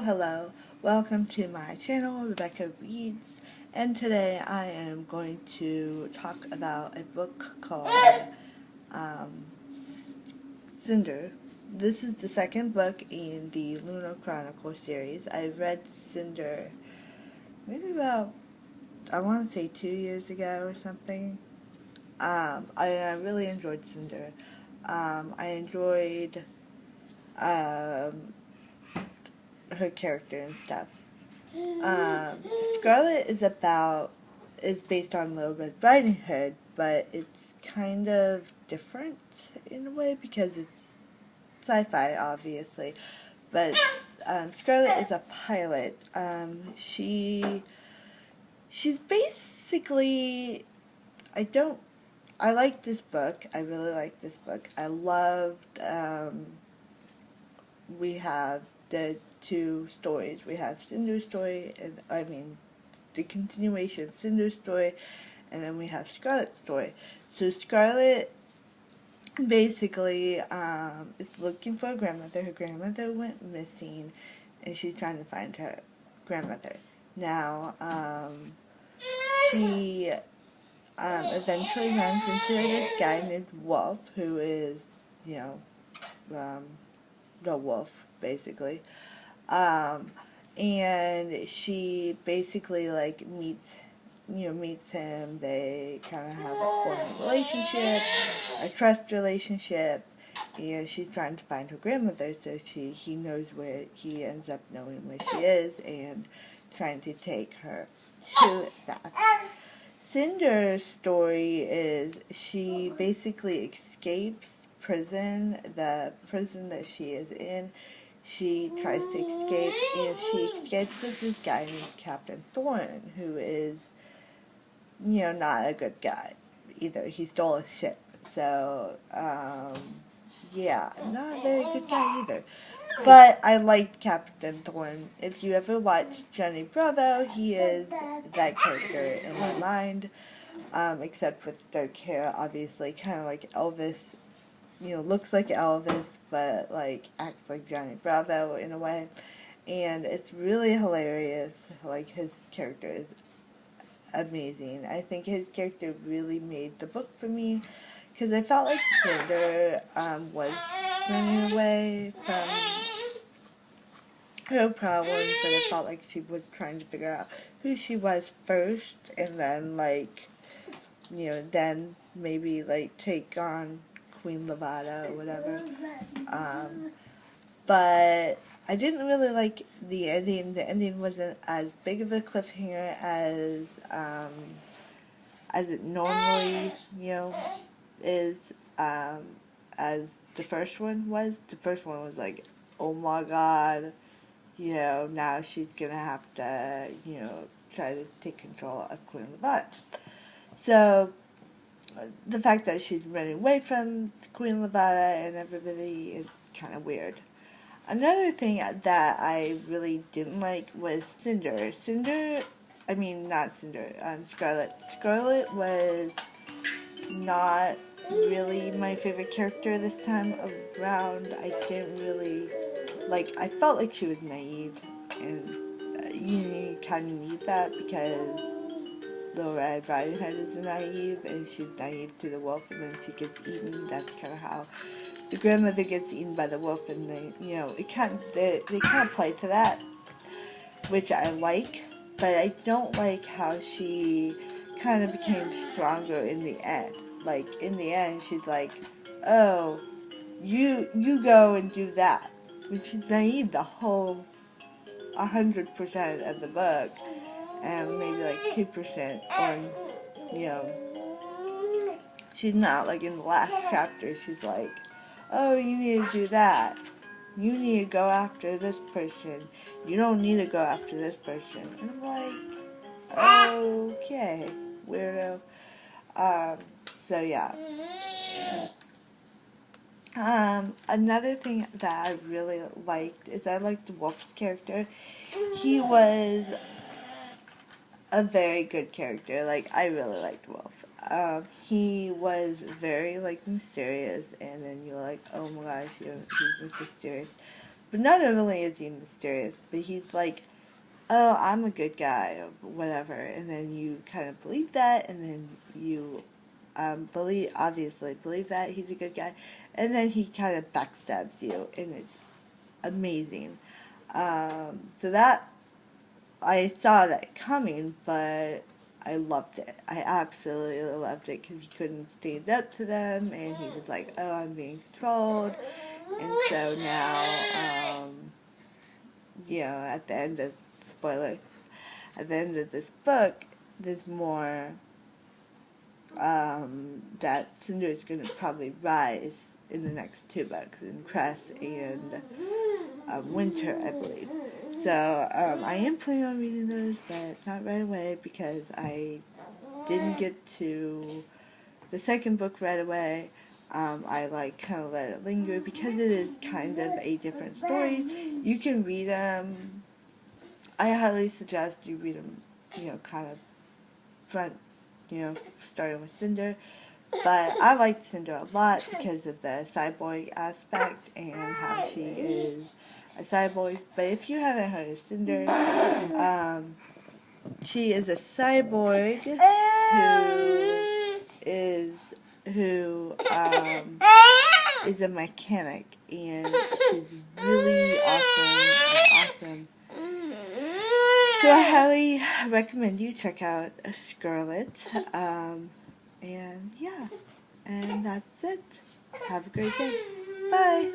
Hello. Welcome to my channel, Rebecca Reads, and today I am going to talk about a book called um, Cinder. This is the second book in the Lunar Chronicle series. I read Cinder maybe about, I want to say 2 years ago or something. I really enjoyed Cinder. I enjoyed her character and stuff. Scarlett is based on Little Red Riding Hood, but it's kind of different in a way because it's sci-fi, obviously. But Scarlett is a pilot. She's basically, I like this book. I really like this book. I loved, we have the two stories. We have Cinder's story, the continuation of Cinder's story, and then we have Scarlett's story. So Scarlett basically is looking for a grandmother. Her grandmother went missing, and she's trying to find her grandmother. Now, she eventually runs into this guy named Wolf, who is, the wolf, basically. And she basically, meets him. They kind of have a formal relationship, a trust relationship. She's trying to find her grandmother, so he knows he ends up knowing where she is and trying to take her to that. Cinder's story is she basically escapes prison, the prison that she is in. She tries to escape, and she escapes with this guy named Captain Thorne, who is, not a good guy either. He stole a ship, so, yeah, not a very good guy either. But I liked Captain Thorne. If you ever watch Johnny Bravo, he is that character in my mind, except with dark hair, obviously, kind of like Elvis. Looks like Elvis, but, acts like Johnny Bravo in a way. And it's really hilarious. His character is amazing. I think his character really made the book for me, because I felt like Cinder was running away from her problems, but I felt like she was trying to figure out who she was first, and then, then maybe, take on Queen Levada or whatever. But I didn't really like the ending. The ending wasn't as big of a cliffhanger as it normally, is, as the first one was. The first one was like, oh my god, now she's gonna have to, try to take control of Queen Levada. So, the fact that she's running away from Queen Levada and everybody is kind of weird. Another thing that I really didn't like was Cinder. Scarlett. Scarlett was not really my favorite character this time around. I didn't really, I felt like she was naive, and you kind of need that because Little Red Riding Hood is naive, and she's naive to the wolf, and then she gets eaten. That's kind of how the grandmother gets eaten by the wolf, and they kind of play to that, which I like, but I don't like how she kind of became stronger in the end. In the end, she's like, oh, you go and do that, which is naive the whole 100% of the book, and maybe 2%, or, she's not, in the last chapter, she's like, oh, you need to do that. You need to go after this person. You don't need to go after this person. And I'm like, okay, weirdo. So yeah. Another thing that I really liked is I liked Wolf's character. He was a very good character. I really liked Wolf. He was very, mysterious, and then you're like, oh my gosh, he's mysterious. But not only is he mysterious, but he's like, oh, I'm a good guy, or whatever, and then you kind of believe that, and then you obviously believe that he's a good guy, and then he kind of backstabs you, and it's amazing. So that, I saw that coming, but I loved it. I absolutely loved it, because he couldn't stand up to them, and he was like, oh, I'm being controlled, and so now, at the end of, spoiler, at the end of this book, there's more, that Cinder is going to probably rise in the next 2 books, in Cress and Winter, I believe. So, I am planning on reading those, but not right away, because I didn't get to the second book right away. I kind of let it linger, because it is kind of a different story. You can read them. I highly suggest you read them, kind of front, starting with Cinder. But I liked Cinder a lot because of the cyborg aspect and how she is a cyborg. But if you haven't heard of Cinder, she is a cyborg who is a mechanic, and she's really awesome. So I highly recommend you check out Scarlett. And yeah, and that's it. Have a great day. Bye.